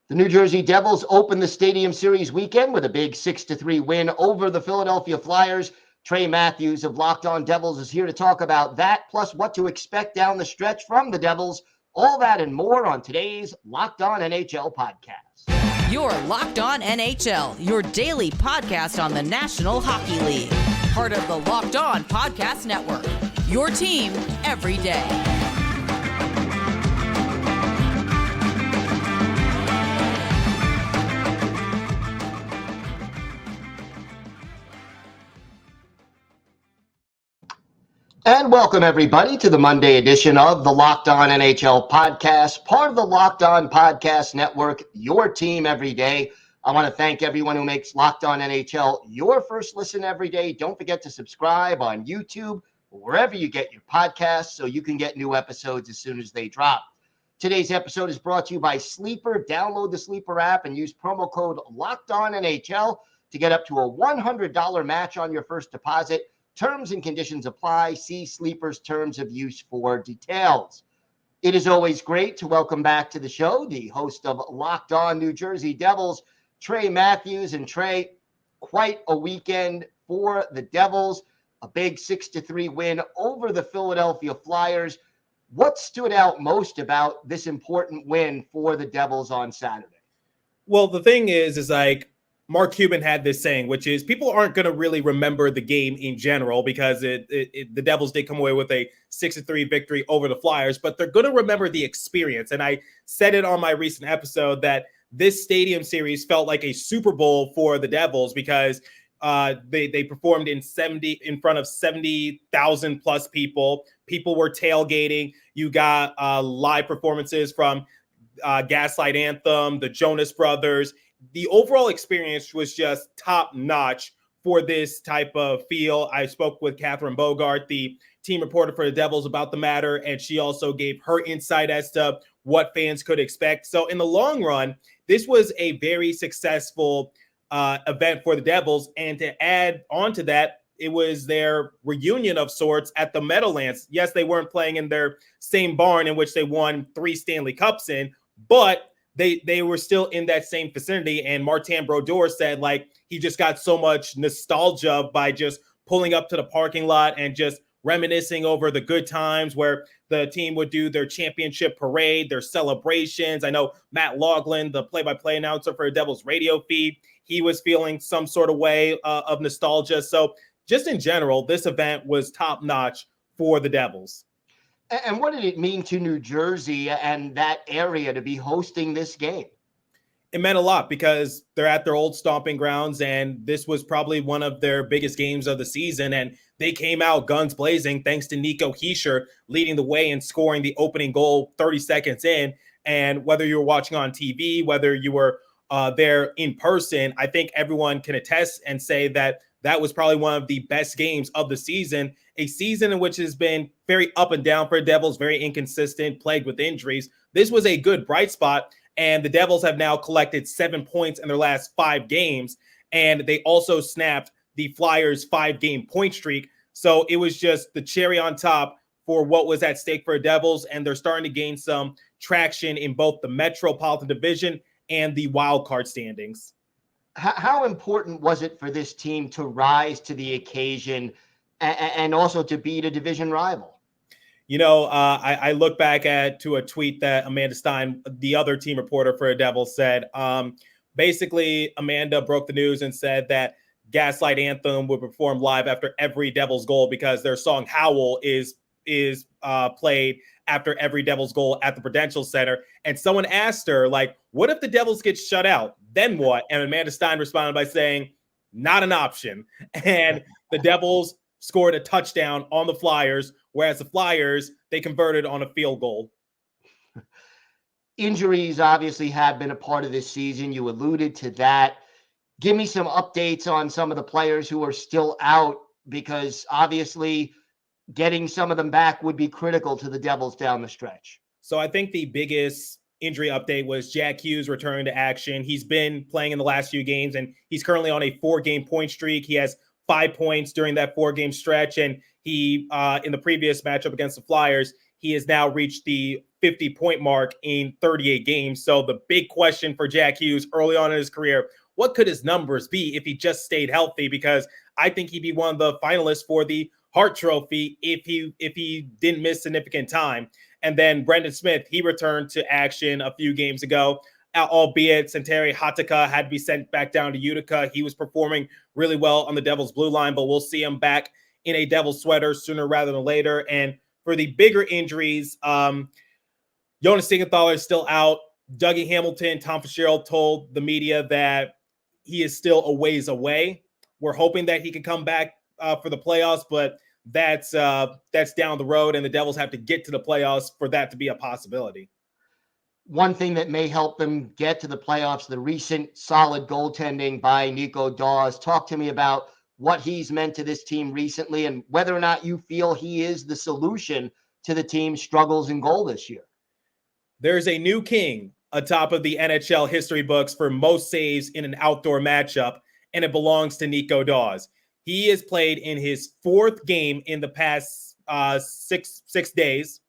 The New Jersey Devils opened the Stadium Series weekend with a big 6-3 win over the Philadelphia Flyers. Trey Matthews of Locked On Devils is here to talk about that, plus what to expect down the stretch from the Devils. All that and more on today's Locked On NHL podcast. You're Locked On NHL, your daily podcast on the National Hockey League. Part of the Locked On Podcast Network, your team every day. And welcome, everybody, to the Monday edition of the Locked On NHL podcast, part of the Locked On Podcast Network, your team every day. I want to thank everyone who makes Locked On NHL your first listen every day. Don't forget to subscribe on YouTube or wherever you get your podcasts so you can get new episodes as soon as they drop. Today's episode is brought to you by Sleeper. Download the Sleeper app and use promo code LOCKEDONNHL to get up to a $100 match on your first deposit. Terms and conditions apply. See Sleeper's terms of use for details. It is always great to welcome back to the show the host of Locked On New Jersey Devils, Trey Matthews. And Trey, quite a weekend for the Devils. A big 6-3 win over the Philadelphia Flyers. What stood out most about this important win for the Devils on Saturday? Well, the thing is like, Mark Cuban had this saying, which is people aren't going to really remember the game in general because the Devils did come away with a 6-3 victory over the Flyers, but they're going to remember the experience. And I said it on my recent episode that this Stadium Series felt like a Super Bowl for the Devils because they performed in front of 70,000 plus people. People were tailgating. You got live performances from Gaslight Anthem, the Jonas Brothers. The overall experience was just top notch for this type of feel. I spoke with Catherine Bogart, the team reporter for the Devils, about the matter, and she also gave her insight as to what fans could expect. So in the long run, this was a very successful event for the Devils. And to add on to that, it was their reunion of sorts at the Meadowlands. Yes, they weren't playing in their same barn in which they won 3 Stanley Cups in, but they were still in that same vicinity. And Martin Brodeur said, like, he just got so much nostalgia by just pulling up to the parking lot and just reminiscing over the good times where the team would do their championship parade, their celebrations. I know Matt Loughlin, the play-by-play announcer for the Devils radio feed, he was feeling some sort of way of nostalgia. So just in general, this event was top-notch for the Devils. And what did it mean to New Jersey and that area to be hosting this game? It meant a lot because they're at their old stomping grounds, and this was probably one of their biggest games of the season. And they came out guns blazing thanks to Nico Hischier leading the way and scoring the opening goal 30 seconds in. And whether you were watching on TV, whether you were there in person, I think everyone can attest and say that that was probably one of the best games of the season, a season in which has been very up and down for the Devils, very inconsistent, plagued with injuries. This was a good bright spot, and the Devils have now collected 7 points in their last 5 games, and they also snapped the Flyers' 5-game point streak. So it was just the cherry on top for what was at stake for the Devils, and they're starting to gain some traction in both the Metropolitan Division and the wild card standings. How important was it for this team to rise to the occasion and also to beat a division rival? You know, I look back to a tweet that Amanda Stein, the other team reporter for the Devils, said. Basically, Amanda broke the news and said that Gaslight Anthem would perform live after every Devils goal because their song Howl is played after every Devils goal at the Prudential Center. And someone asked her, like, what if the Devils get shut out? Then what? And Amanda Stein responded by saying, not an option. And the Devils scored a touchdown on the Flyers, whereas the Flyers, they converted on a field goal. Injuries obviously have been a part of this season. You alluded to that. Give me some updates on some of the players who are still out, because obviously getting some of them back would be critical to the Devils down the stretch. So I think the biggest injury update was Jack Hughes returning to action. He's been playing in the last few games, and he's currently on a 4-game point streak. He has 5 points during that 4-game stretch, and he, in the previous matchup against the Flyers, he has now reached the 50-point mark in 38 games. So the big question for Jack Hughes early on in his career, what could his numbers be if he just stayed healthy? Because I think he'd be one of the finalists for the Hart Trophy if he didn't miss significant time. And then Brendan Smith, he returned to action a few games ago, albeit Santeri Hatakka had to be sent back down to Utica. He was performing really well on the Devils' blue line, but we'll see him back in a Devils sweater sooner rather than later. And for the bigger injuries, Jonas Siegenthaler is still out. Dougie Hamilton, Tom Fitzgerald told the media that he is still a ways away. We're hoping that he can come back for the playoffs, but that's down the road, and the Devils have to get to the playoffs for that to be a possibility. One thing that may help them get to the playoffs, the recent solid goaltending by Nico Dawes. Talk to me about what he's meant to this team recently and whether or not you feel he is the solution to the team's struggles in goal this year. There's a new king atop of the NHL history books for most saves in an outdoor matchup, and it belongs to Nico Dawes. He has played in his fourth game in the past six days,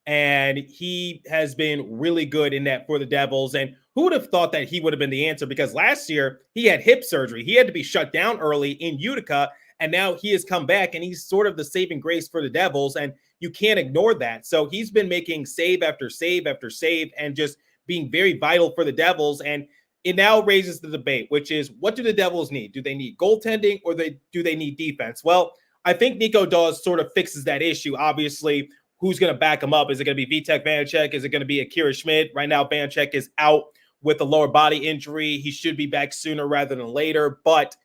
and he has been really good in that for the Devils. And who would have thought that he would have been the answer? Because last year he had hip surgery. He had to be shut down early in Utica, and now he has come back, and he's sort of the saving grace for the Devils, and you can't ignore that. So he's been making save after save after save and just being very vital for the Devils. And it now raises the debate, which is, what do the Devils need? Do they need goaltending or do they need defense? Well, I think Nico Dawes sort of fixes that issue. Obviously, who's going to back him up? Is it going to be Vitek Vanacek? Is it going to be Akira Schmid? Right now, Vanacek is out with a lower body injury. He should be back sooner rather than later. But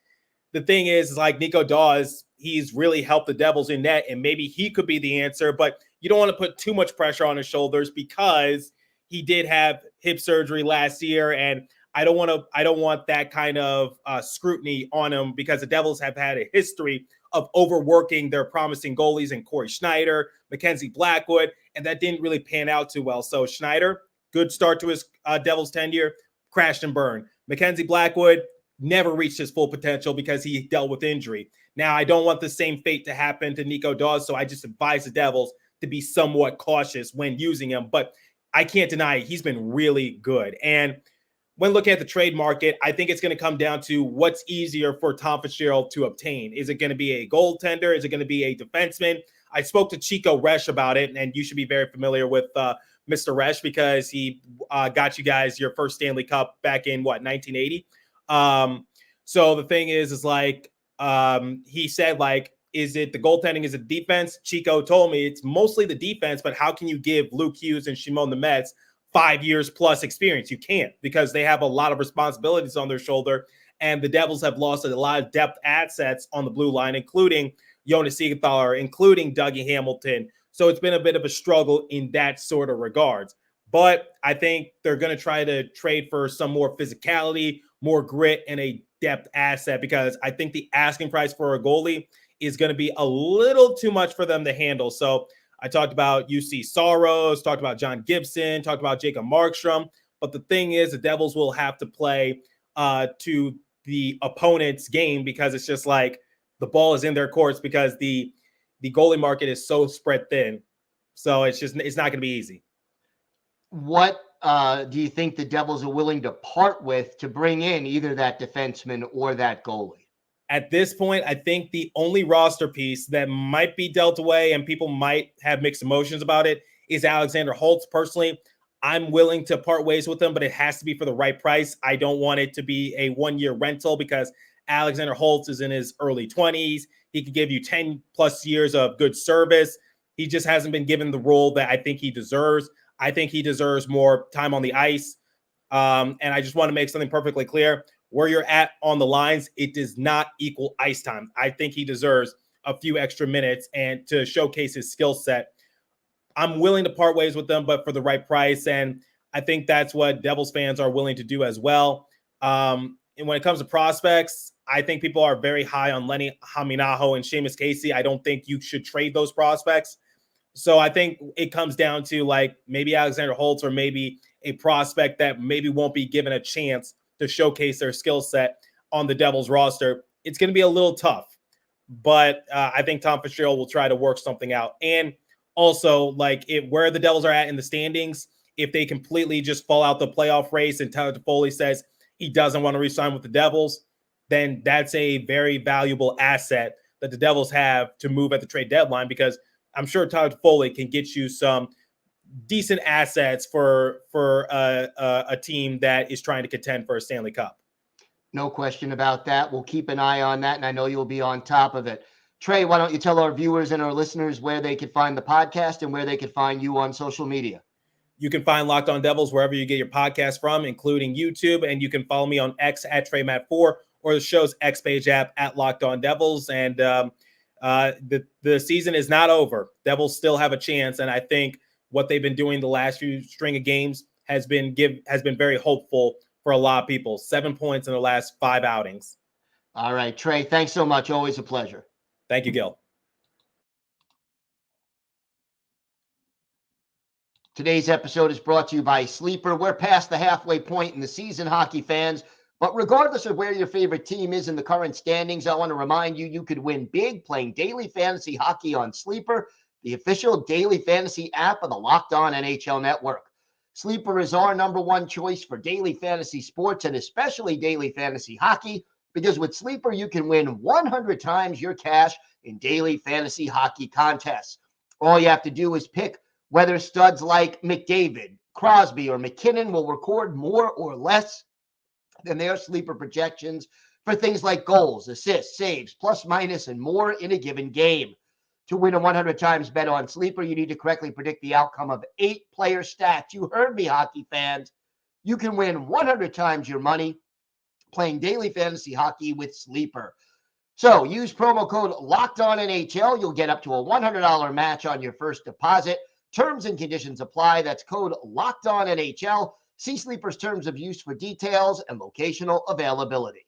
the thing is like Nico Dawes, he's really helped the Devils in net, and maybe he could be the answer. But you don't want to put too much pressure on his shoulders because he did have hip surgery last year, and I don't want that kind of scrutiny on him because the Devils have had a history of overworking their promising goalies in Corey Schneider, Mackenzie Blackwood, and that didn't really pan out too well. So Schneider, good start to his Devils tenure, crashed and burned. Mackenzie Blackwood never reached his full potential because he dealt with injury. Now, I don't want the same fate to happen to Nico Dawes, so I just advise the Devils to be somewhat cautious when using him. But I can't deny he's been really good. And when looking at the trade market, I think it's going to come down to what's easier for Tom Fitzgerald to obtain. Is it going to be a goaltender? Is it going to be a defenseman? I spoke to Chico Resch about it, and you should be very familiar with Mr. Resch because he got you guys your first Stanley Cup back in, 1980? So the thing is like, he said, like, is it the goaltending? Is it defense? Chico told me it's mostly the defense, but how can you give Luke Hughes and Shimon Nemets 5 years plus experience? You can't, because they have a lot of responsibilities on their shoulder, and the Devils have lost a lot of depth assets on the blue line, including Jonas Siegenthaler, including Dougie Hamilton. So it's been a bit of a struggle in that sort of regards. But I think they're going to try to trade for some more physicality, more grit, and a depth asset, because I think the asking price for a goalie is going to be a little too much for them to handle. So I talked about UC Soros, talked about John Gibson, talked about Jacob Markstrom. But the thing is, the Devils will have to play to the opponent's game, because it's just like the ball is in their courts, because the goalie market is so spread thin. So it's not going to be easy. What do you think the Devils are willing to part with to bring in either that defenseman or that goalie? At this point, I think the only roster piece that might be dealt away and people might have mixed emotions about it is Alexander Holtz. Personally, I'm willing to part ways with him, but it has to be for the right price. I don't want it to be a one-year rental, because Alexander Holtz is in his early 20s. He could give you 10 plus years of good service. He just hasn't been given the role that I think he deserves. I think he deserves more time on the ice. And I just want to make something perfectly clear. Where you're at on the lines, it does not equal ice time. I think he deserves a few extra minutes and to showcase his skill set. I'm willing to part ways with them, but for the right price. And I think that's what Devils fans are willing to do as well. And when it comes to prospects, I think people are very high on Lenny Haminaho and Seamus Casey. I don't think you should trade those prospects. So I think it comes down to like maybe Alexander Holtz, or maybe a prospect that maybe won't be given a chance to showcase their skill set on the Devils roster. It's going to be a little tough, but I think Tom Fitzgerald will try to work something out. And Also, like where the Devils are at in the standings, if they completely just fall out the playoff race and Tyler Toffoli says he doesn't want to re-sign with the Devils, then that's a very valuable asset that the Devils have to move at the trade deadline, because I'm sure Tyler Toffoli can get you some decent assets for a team that is trying to contend for a Stanley Cup. No question about that. We'll keep an eye on that, and I know you'll be on top of it. Trey, why don't you tell our viewers and our listeners where they could find the podcast and where they could find you on social media? You can find Locked On Devils wherever you get your podcast from, including YouTube, and you can follow me on X at TreyMatt4 or the show's X page app at Locked On Devils. And the season is not over. Devils still have a chance, and I think what they've been doing the last few string of games has been very hopeful for a lot of people. 7 points in the last 5 outings. All right, Trey, thanks so much. Always a pleasure. Thank you, Gil. Today's episode is brought to you by Sleeper. We're past the halfway point in the season, hockey fans. But regardless of where your favorite team is in the current standings, I want to remind you, you could win big playing daily fantasy hockey on Sleeper, the official daily fantasy app of the Locked On NHL Network. Sleeper is our number one choice for daily fantasy sports and especially daily fantasy hockey, because with Sleeper, you can win 100 times your cash in daily fantasy hockey contests. All you have to do is pick whether studs like McDavid, Crosby, or McKinnon will record more or less than their sleeper projections for things like goals, assists, saves, plus, minus, and more in a given game. To win a 100 times bet on Sleeper, you need to correctly predict the outcome of 8 player stats. You heard me, hockey fans. You can win 100 times your money playing daily fantasy hockey with Sleeper. So use promo code LOCKEDONNHL. You'll get up to a $100 match on your first deposit. Terms and conditions apply. That's code LOCKEDONNHL. See Sleeper's terms of use for details and locational availability.